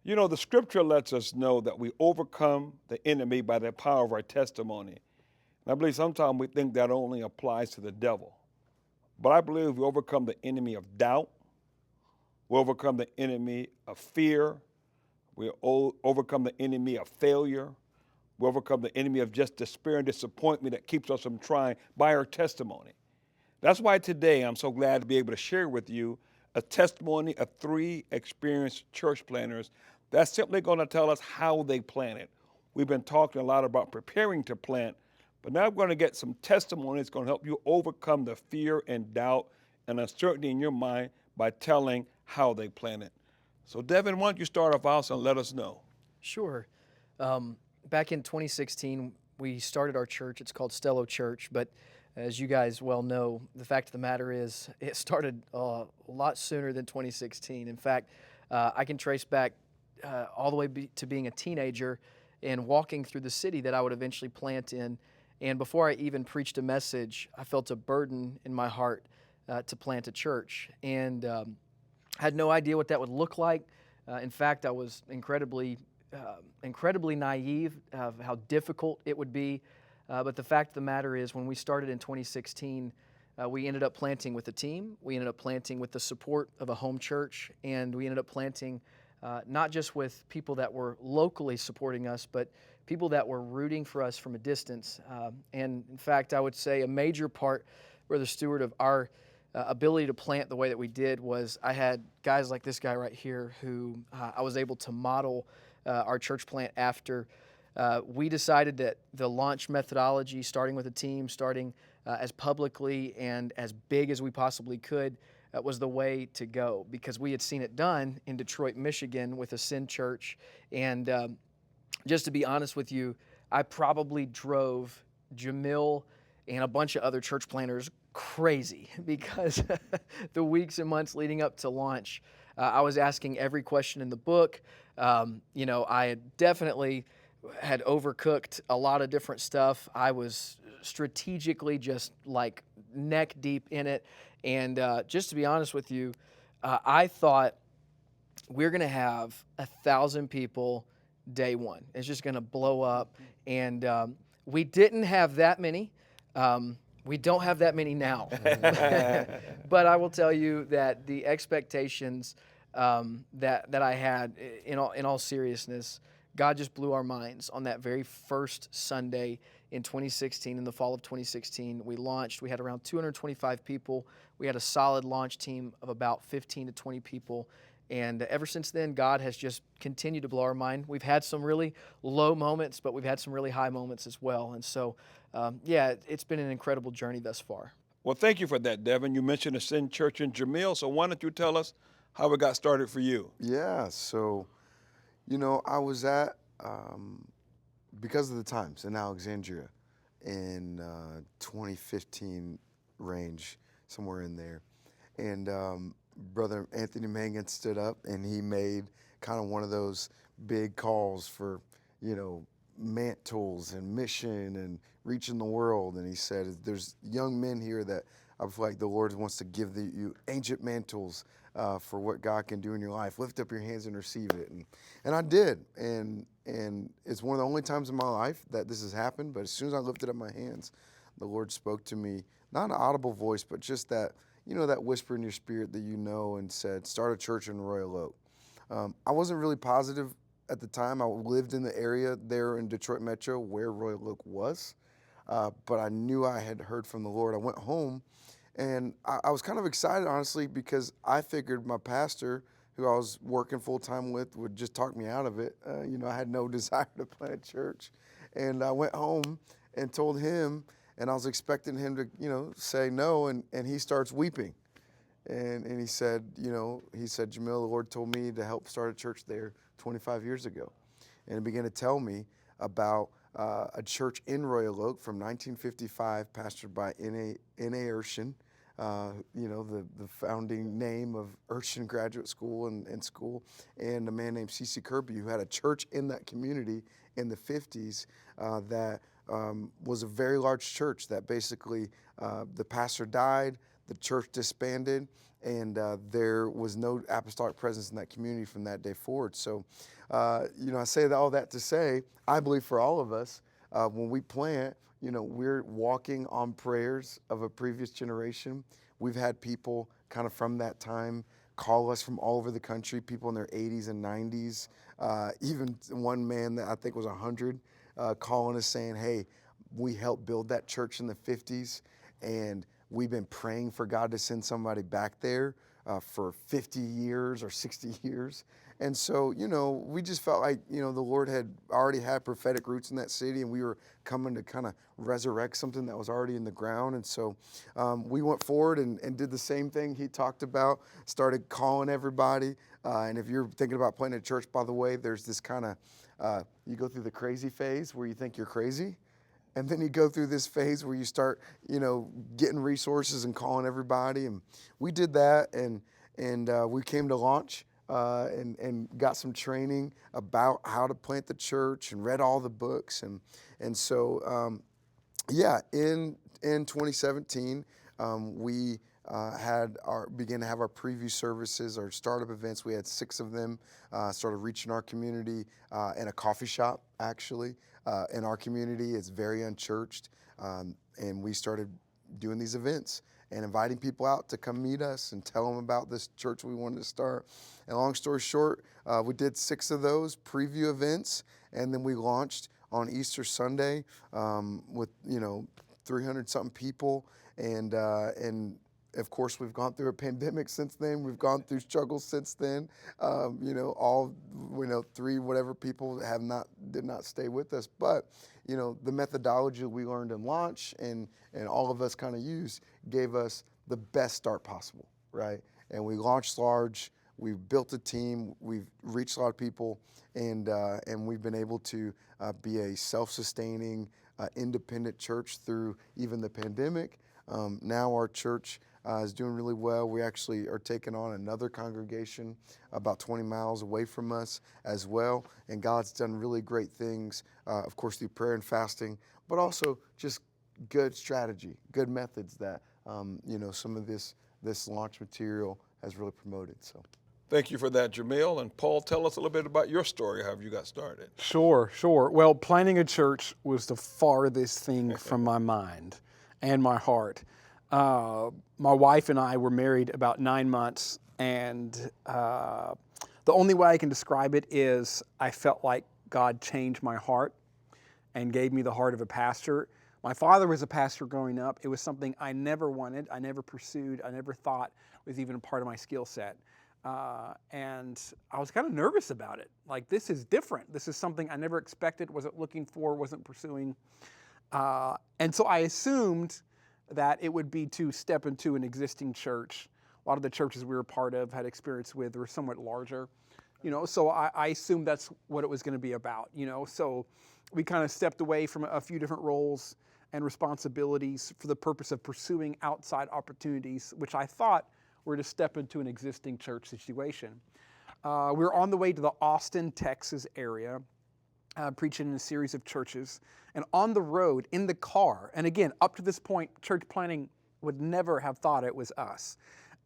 You know, the scripture lets us know that we overcome the enemy by the power of our testimony. And I believe sometimes we think that only applies to the devil. But I believe we overcome the enemy of doubt, we overcome the enemy of fear, we overcome the enemy of failure, we overcome the enemy of just despair and disappointment that keeps us from trying by our testimony. That's why today I'm so glad to be able to share with you a testimony of three experienced church planners that's simply going to tell us how they planted. We've been talking a lot about preparing to plant, but now we're going to get some testimony that's going to help you overcome the fear and doubt and uncertainty in your mind by telling how they planted. So, Devin, why don't you start off house and let us know? Sure. Back in 2016, we started our church. It's called Stello Church, but as you guys well know, the fact of the matter is it started a lot sooner than 2016. In fact, I can trace back all the way to being a teenager and walking through the city that I would eventually plant in. And before I even preached a message, I felt a burden in my heart to plant a church. And had no idea what that would look like. In fact, I was incredibly naive of how difficult it would be. But the fact of the matter is, when we started in 2016, we ended up planting with a team. We ended up planting with the support of a home church, and we ended up planting not just with people that were locally supporting us, but people that were rooting for us from a distance. And in fact, I would say a major part, Brother Stewart, of our ability to plant the way that we did was I had guys like this guy right here who I was able to model our church plant after. We decided that the launch methodology, starting with a team, starting as publicly and as big as we possibly could, was the way to go, because we had seen it done in Detroit, Michigan with Ascend Church. And just to be honest with you, I probably drove Jamil and a bunch of other church planners crazy because the weeks and months leading up to launch, I was asking every question in the book. I had definitely had overcooked a lot of different stuff. I was strategically just like neck deep in it. And just to be honest with you, I thought we're going to have 1,000 people day one. It's just going to blow up. And we didn't have that many. We don't have that many now. But I will tell you that the expectations that I had, in all seriousness, God just blew our minds on that very first Sunday in 2016, in the fall of 2016. We launched. We had around 225 people. We had a solid launch team of about 15 to 20 people. And ever since then, God has just continued to blow our mind. We've had some really low moments, but we've had some really high moments as well. And so, it's been an incredible journey thus far. Well, thank you for that, Devin. You mentioned Ascend Church in Jamil, so why don't you tell us how it got started for you? Yeah, so, I was at, because of the times in Alexandria in 2015 range, somewhere in there. And Brother Anthony Mangan stood up and he made kind of one of those big calls for, mantles and mission and reaching the world. And he said, there's young men here that I feel like the Lord wants to give you ancient mantles for what God can do in your life. Lift up your hands and receive it. And I did. And it's one of the only times in my life that this has happened. But as soon as I lifted up my hands, the Lord spoke to me, not an audible voice, but just that, that whisper in your spirit that and said, start a church in Royal Oak. I wasn't really positive at the time. I lived in the area there in Detroit Metro where Royal Oak was. But I knew I had heard from the Lord. I went home. And I was kind of excited, honestly, because I figured my pastor, who I was working full-time with, would just talk me out of it. I had no desire to plant a church. And I went home and told him, and I was expecting him to, say no, and he starts weeping. And he said, Jamil, the Lord told me to help start a church there 25 years ago. And he began to tell me about a church in Royal Oak from 1955, pastored by N.A. Urshan, the founding name of Urshan Graduate School and school, and a man named C.C. Kirby, who had a church in that community in the 50s that was a very large church that basically the pastor died, the church disbanded, and there was no apostolic presence in that community from that day forward. So, I say all that to say, I believe for all of us, when we plant, we're walking on prayers of a previous generation. We've had people kind of from that time call us from all over the country, people in their 80s and 90s, even one man that I think was 100, calling us saying, hey, we helped build that church in the 50s, and we've been praying for God to send somebody back there for 50 years or 60 years. And so, we just felt like, the Lord had already had prophetic roots in that city, and we were coming to kind of resurrect something that was already in the ground. And so we went forward and did the same thing he talked about, started calling everybody. And if you're thinking about planting a church, by the way, there's this kind of, you go through the crazy phase where you think you're crazy. And then you go through this phase where you start, getting resources and calling everybody. And we did that, and we came to Launch and got some training about how to plant the church and read all the books. And so, in 2017, we began to have our preview services, our startup events. We had 6 of them, started reaching our community in a coffee shop, actually. In our community, it's very unchurched, and we started doing these events and inviting people out to come meet us and tell them about this church we wanted to start. And long story short, we did 6 of those preview events, and then we launched on Easter Sunday with 300-something people, and of course, we've gone through a pandemic since then. We've gone through struggles since then. 3 whatever people did not stay with us. But the methodology we learned in Launch and all of us kind of used gave us the best start possible, right? And we launched large. We've built a team. We've reached a lot of people, and we've been able to be a self-sustaining, independent church through even the pandemic. Now our church is doing really well. We actually are taking on another congregation about 20 miles away from us as well. And God's done really great things, of course, through prayer and fasting, but also just good strategy, good methods that, some of this launch material has really promoted. So. Thank you for that, Jamil. And Paul, tell us a little bit about your story, how you got started. Sure. Well, planting a church was the farthest thing from my mind and my heart. My wife and I were married about 9 months, and the only way I can describe it is I felt like God changed my heart and gave me the heart of a pastor. My father was a pastor growing up. It was something I never wanted, I never pursued, I never thought was even a part of my skill set. And I was kind of nervous about it. Like, this is different. This is something I never expected, wasn't looking for, wasn't pursuing. And so I assumed that it would be to step into an existing church. A lot of the churches we were part of, had experience with, were somewhat larger. So I assumed that's what it was going to be about. So we kind of stepped away from a few different roles and responsibilities for the purpose of pursuing outside opportunities, which I thought were to step into an existing church situation. We were on the way to the Austin, Texas area, preaching in a series of churches. And on the road, in the car, and again, up to this point, church planning would never have thought it was us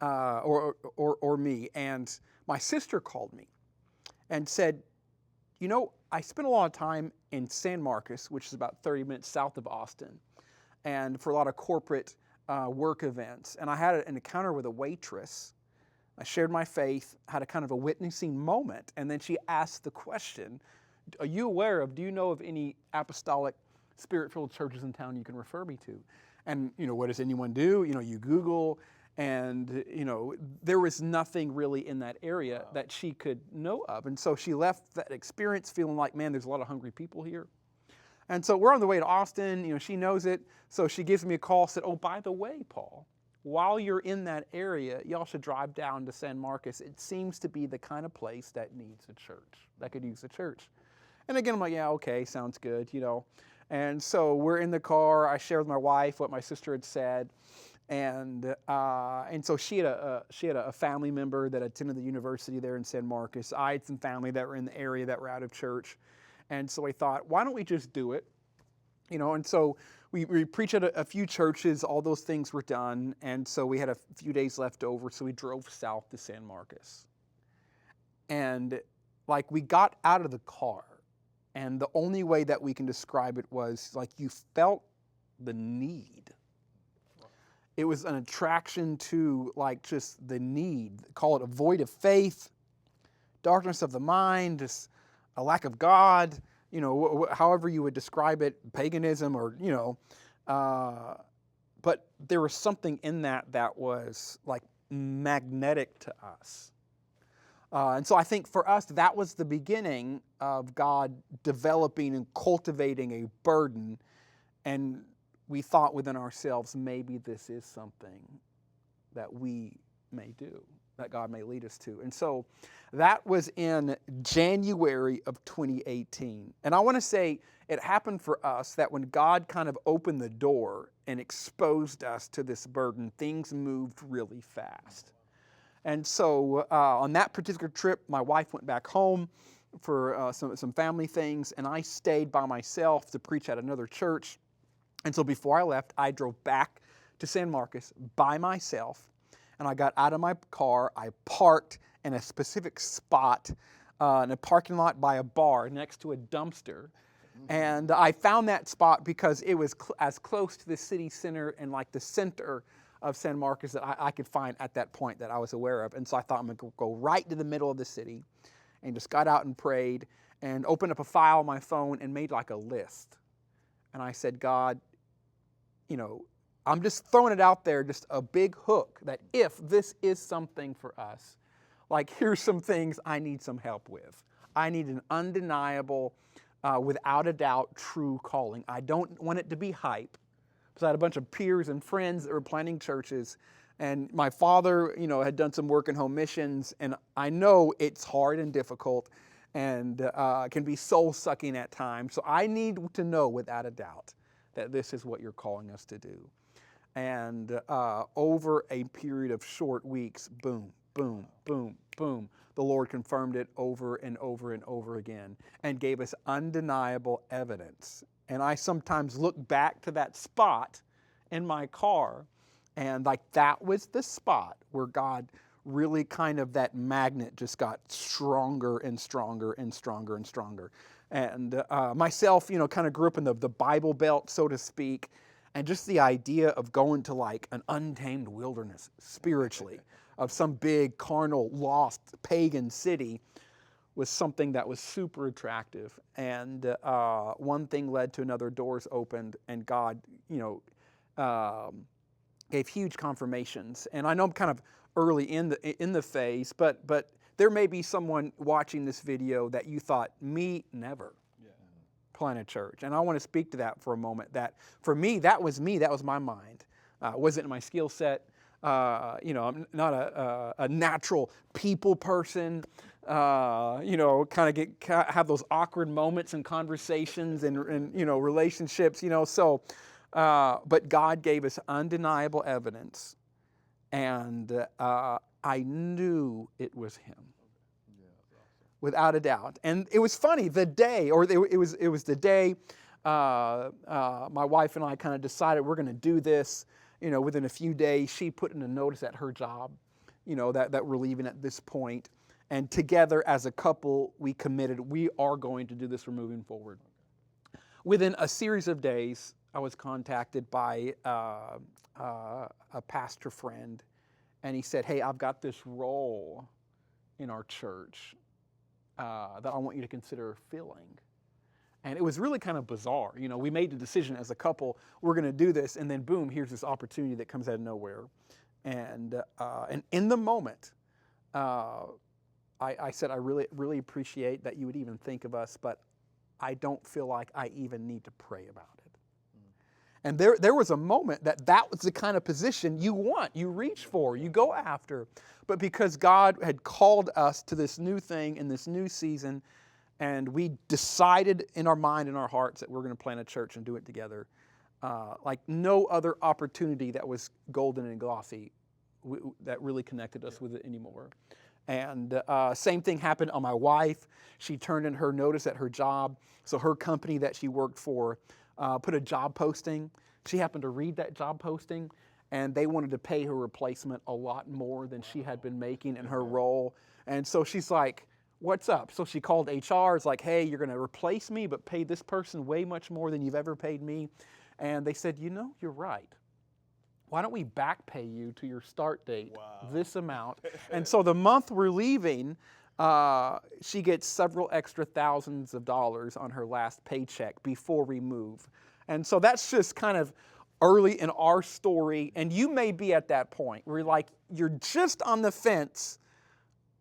or me. And my sister called me and said, I spent a lot of time in San Marcos, which is about 30 minutes south of Austin, and for a lot of corporate work events. And I had an encounter with a waitress. I shared my faith, had a kind of a witnessing moment, and then she asked the question, do you know of any apostolic spirit-filled churches in town you can refer me to? And, what does anyone do? You Google, and, there was nothing really in that area that she could know of. And so she left that experience feeling like, man, there's a lot of hungry people here. And so we're on the way to Austin, she knows it. So she gives me a call, said, oh, by the way, Paul, while you're in that area, y'all should drive down to San Marcos. It seems to be the kind of place that needs a church, that could use a church. And again, I'm like, yeah, okay, sounds good, And so we're in the car. I shared with my wife what my sister had said. And so she had a family member that attended the university there in San Marcos. I had some family that were in the area that were out of church. And so I thought, why don't we just do it? And so we preached at a few churches. All those things were done, and so we had a few days left over. So we drove south to San Marcos, and like we got out of the car, and the only way that we can describe it was like you felt the need. It was an attraction to like just the need. Call it a void of faith, darkness of the mind, just a lack of God. You know, however you would describe it, paganism, or you know, but there was something in that was like magnetic to us. And so I think for us, that was the beginning of God developing and cultivating a burden. And we thought within ourselves, maybe this is something that we may do, that God may lead us to. And so that was in January of 2018. And I want to say it happened for us that when God kind of opened the door and exposed us to this burden, things moved really fast. And so on that particular trip, my wife went back home for some family things, and I stayed by myself to preach at another church. And so before I left, I drove back to San Marcos by myself, and I got out of my car. I parked in a specific spot in a parking lot by a bar next to a dumpster. And I found that spot because it was as close to the city center and like the center of San Marcos that I could find at that point that I was aware of. And so I thought I'm going to go right to the middle of the city, and just got out and prayed and opened up a file on my phone and made like a list. And I said, God, you know, I'm just throwing it out there, just a big hook that if this is something for us, like here's some things I need some help with. I need an undeniable, without a doubt, true calling. I don't want it to be hype. So I had a bunch of peers and friends that were planting churches, and my father, you know, had done some work in home missions, and I know it's hard and difficult and can be soul-sucking at times. So I need to know without a doubt that this is what you're calling us to do. And over a period of short weeks, boom, boom, boom, boom, the Lord confirmed it over and over and over again and gave us undeniable evidence. And I sometimes look back to that spot in my car, and like that was the spot where God really kind of, that magnet just got stronger and stronger and stronger and stronger. And myself, you know, kind of grew up in the Bible Belt, so to speak, and just the idea of going to like an untamed wilderness spiritually of some big carnal, lost, pagan city was something that was super attractive. And one thing led to another, doors opened, and God, you know, gave huge confirmations. And I know I'm kind of early in the phase, but there may be someone watching this video that you thought, me, never plant a church. And I want to speak to that for a moment. That for me, that was my mind. Wasn't my skill set. You know, I'm not a natural people person. You know, kind of have those awkward moments in conversations and you know, relationships. You know, so but God gave us undeniable evidence, and I knew it was Him. Without a doubt. And it was funny, the day, or it was the day my wife and I kind of decided we're going to do this. You know, within a few days, she put in a notice at her job, you know, that we're leaving at this point. And together as a couple, we committed, we are going to do this, we're moving forward. Within a series of days, I was contacted by a pastor friend, and he said, hey, I've got this role in our church that I want you to consider filling. And it was really kind of bizarre. You know, we made the decision as a couple, we're going to do this, and then boom, here's this opportunity that comes out of nowhere. And in the moment, I said, I really, really appreciate that you would even think of us, but I don't feel like I even need to pray about it. And there was a moment that was the kind of position you want, you reach for, you go after. But because God had called us to this new thing in this new season, and we decided in our mind and our hearts that we're going to plant a church and do it together, like no other opportunity that was golden and glossy that really connected us with it anymore. And same thing happened on my wife. She turned in her notice at her job. So her company that she worked for put a job posting she happened to read that job posting, and they wanted to pay her replacement a lot more than she had been making in her role. And so she's like, what's up? So she called HR. It's like, hey, you're going to replace me, but pay this person way much more than you've ever paid me. And they said, you're right. Why don't we back pay you to your start date, this amount? And so the month we're leaving, she gets several extra thousands of dollars on her last paycheck before we move. And so that's just kind of early in our story. And you may be at that point where you're just on the fence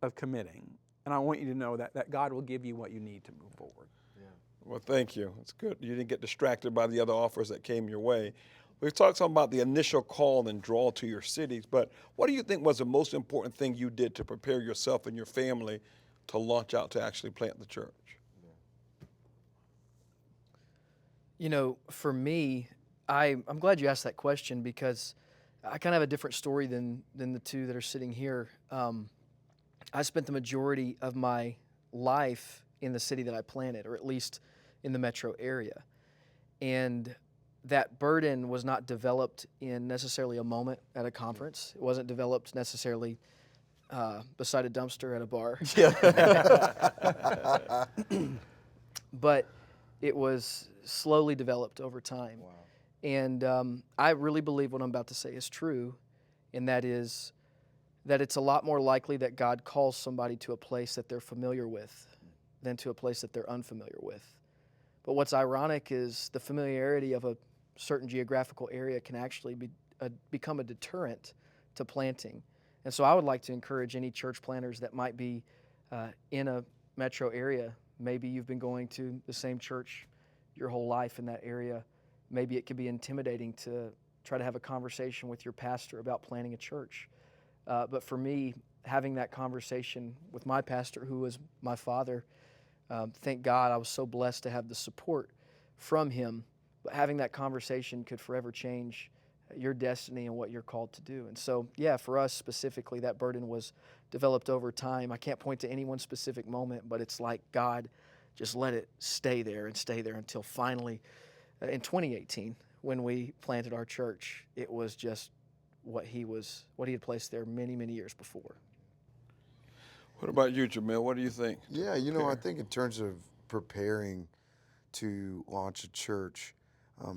of committing. And I want you to know that God will give you what you need to move forward. Yeah. Well, thank you. It's good. You didn't get distracted by the other offers that came your way. We've talked some about the initial call and draw to your cities, but what do you think was the most important thing you did to prepare yourself and your family to launch out to actually plant the church? For me, I'm glad you asked that question, because I kind of have a different story than the two that are sitting here. I spent the majority of my life in the city that I planted, or at least in the metro area. And that burden was not developed in necessarily a moment at a conference. It wasn't developed necessarily beside a dumpster at a bar. But it was slowly developed over time. Wow. And I really believe what I'm about to say is true, and that is that it's a lot more likely that God calls somebody to a place that they're familiar with than to a place that they're unfamiliar with. But what's ironic is the familiarity of a certain geographical area can actually become a deterrent to planting. And so I would like to encourage any church planters that might be in a metro area. Maybe you've been going to the same church your whole life in that area. Maybe it could be intimidating to try to have a conversation with your pastor about planting a church. But for me, having that conversation with my pastor, who was my father, thank God I was so blessed to have the support from him. But having that conversation could forever change your destiny and what you're called to do. And so, yeah, for us specifically, that burden was developed over time. I can't point to any one specific moment, but it's like God just let it stay there until finally, in 2018, when we planted our church, it was just what he had placed there many, many years before. What about you, Jamil? What do you think? Yeah, I think in terms of preparing to launch a church,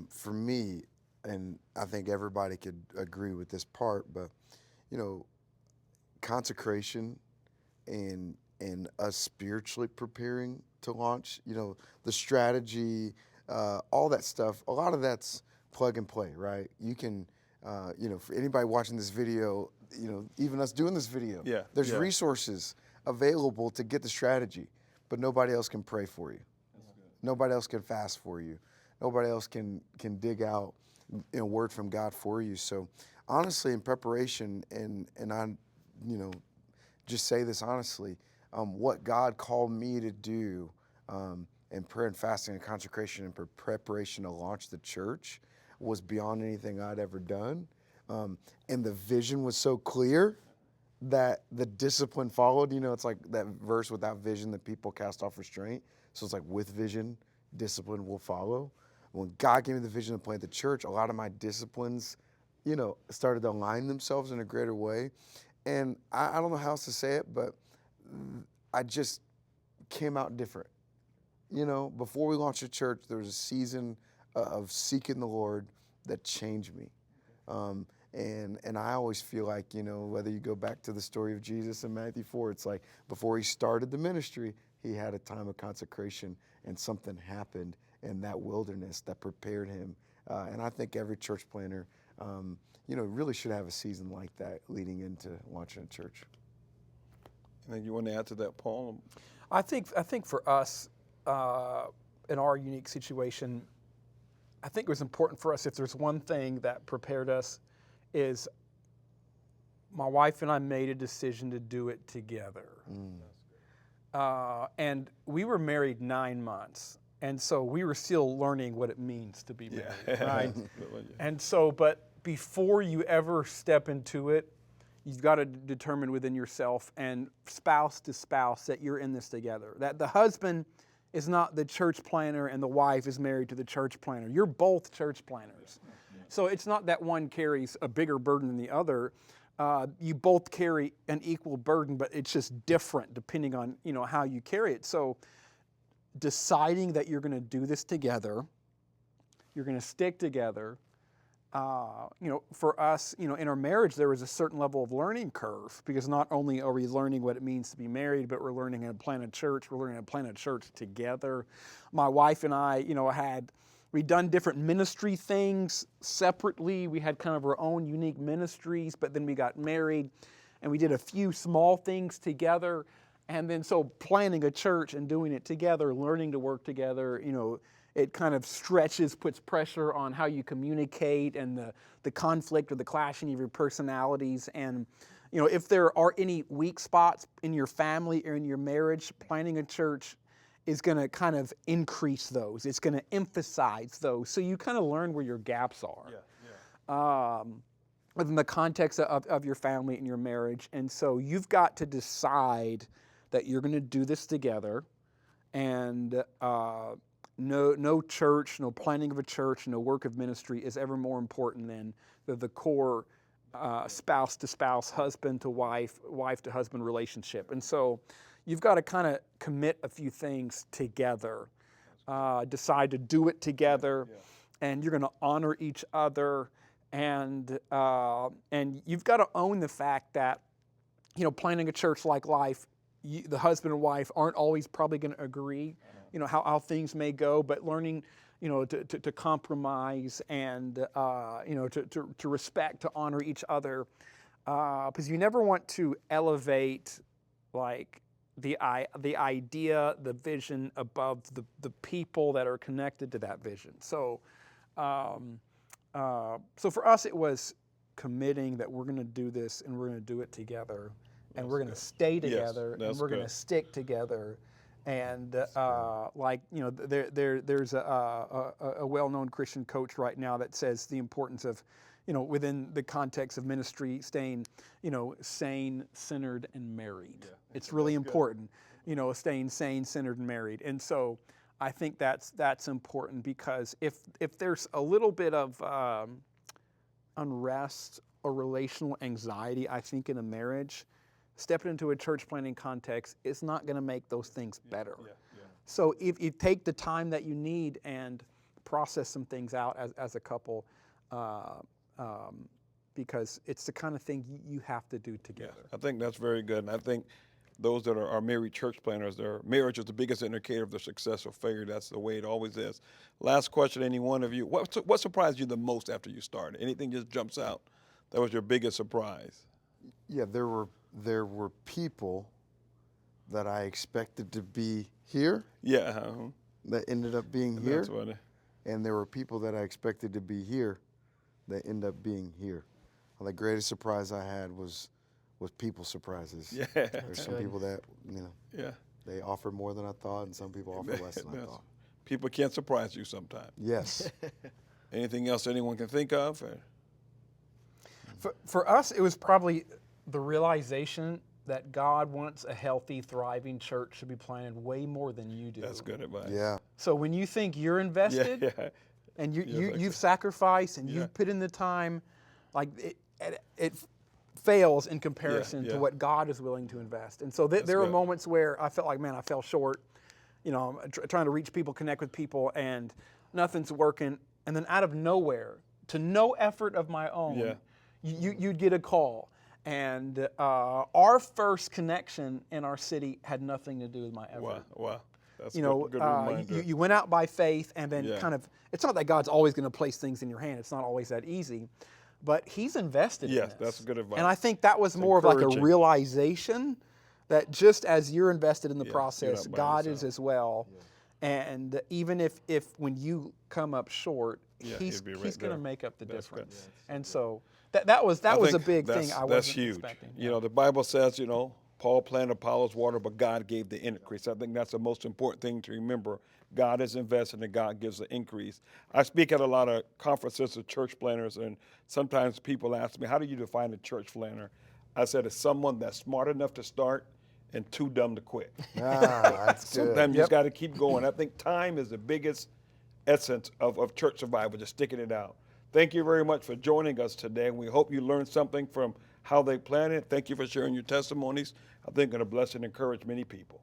for me, and I think everybody could agree with this part, but, consecration and us spiritually preparing to launch, the strategy, all that stuff, a lot of that's plug and play, right? You can, for anybody watching this video, even us doing this video, there's resources available to get the strategy, but nobody else can pray for you. Nobody else can fast for you. Nobody else can dig out a word from God for you. So honestly, in preparation, and I, just say this honestly, what God called me to do in prayer and fasting and consecration and preparation to launch the church was beyond anything I'd ever done. And the vision was so clear that the discipline followed. It's like that verse, without vision, the people cast off restraint. So it's like with vision, discipline will follow. When God gave me the vision to plant the church, a lot of my disciplines, started to align themselves in a greater way. And I don't know how else to say it, but I just came out different. Before we launched the church, there was a season of seeking the Lord that changed me. And I always feel like, whether you go back to the story of Jesus in Matthew 4, it's like before he started the ministry, he had a time of consecration, and something happened in that wilderness that prepared him. And I think every church planter, really should have a season like that leading into launching a church. Anything you want to add to that, Paul? I think for us, in our unique situation, I think it was important for us, if there's one thing that prepared us, is my wife and I made a decision to do it together. And we were married 9 months. And so we were still learning what it means to be married, right? And so, but before you ever step into it, you've got to determine within yourself and spouse to spouse that you're in this together. That the husband is not the church planner and the wife is married to the church planner. You're both church planners. So it's not that one carries a bigger burden than the other. You both carry an equal burden, but it's just different depending on, how you carry it. So deciding that you're going to do this together, you're going to stick together. For us, in our marriage, there was a certain level of learning curve, because not only are we learning what it means to be married, but we're learning how to plant a church. We're learning how to plant a church together. My wife and I, we'd done different ministry things separately. We had kind of our own unique ministries, but then we got married and we did a few small things together. And then so planning a church and doing it together, learning to work together, it kind of stretches, puts pressure on how you communicate and the conflict or the clashing of your personalities. And, if there are any weak spots in your family or in your marriage, planning a church is going to kind of increase those. It's going to emphasize those. So you kind of learn where your gaps are within the context of your family and your marriage. And so you've got to decide that you're going to do this together. And no church, no planning of a church, no work of ministry is ever more important than the core spouse to spouse, husband to wife, wife to husband relationship. And so you've got to kind of commit a few things together, decide to do it together, and you're going to honor each other. And you've got to own the fact that, planning a church like life, the husband and wife aren't always probably going to agree, how things may go, but learning, to compromise and, to respect, to honor each other, because you never want to elevate like the idea, the vision above the people that are connected to that vision. So, so for us, it was committing that we're going to do this and we're going to do it together. And we're going to stay together, and we're going to stick together. And there's a well-known Christian coach right now that says the importance of, within the context of ministry, staying, sane, centered, and married. Yeah, it's really important, staying sane, centered, and married. And so I think that's important, because if there's a little bit of unrest or relational anxiety, I think, in a marriage, stepping into a church planting context is not going to make those things better. So if you take the time that you need and process some things out as a couple, because it's the kind of thing you have to do together. I think that's very good. And I think those that are married church planners, their marriage is the biggest indicator of their success or failure. That's the way it always is. Last question, any one of you, what surprised you the most after you started? Anything just jumps out that was your biggest surprise? Yeah, there were people that I expected to be here. That ended up being here. That's funny. And there were people that I expected to be here that end up being here. Well, the greatest surprise I had was people surprises. There's some people that, they offer more than I thought, and some people offer less than I thought. People can't surprise you sometimes. Yes. Anything else anyone can think of? For us, it was probably the realization that God wants a healthy, thriving church to be planted way more than you do. That's good advice. Yeah. So when you think you're invested, and you've sacrificed and you've put in the time, like it fails in comparison to what God is willing to invest. And so there are moments where I felt like, man, I fell short. I'm trying to reach people, connect with people, and nothing's working. And then out of nowhere, to no effort of my own, you'd get a call. And our first connection in our city had nothing to do with my effort. Wow. That's a good reminder. You went out by faith, and then kind of, it's not that God's always going to place things in your hand. It's not always that easy. But He's invested in this. Yes, that's good advice. And I think that was more of like a realization that just as you're invested in the process, God is as well. And even if when you come up short, He's going to make up the difference. And so that was a big thing I wasn't expecting. The Bible says, Paul planted, Apollos watered, but God gave the increase. I think that's the most important thing to remember. God is invested and God gives the increase. I speak at a lot of conferences of church planners, and sometimes people ask me, how do you define a church planner? I said, it's someone that's smart enough to start and too dumb to quit. That's good. Sometimes you just got to keep going. I think time is the biggest essence of church survival, just sticking it out. Thank you very much for joining us today. We hope you learned something from how they planted. Thank you for sharing your testimonies. I think it'll bless and encourage many people.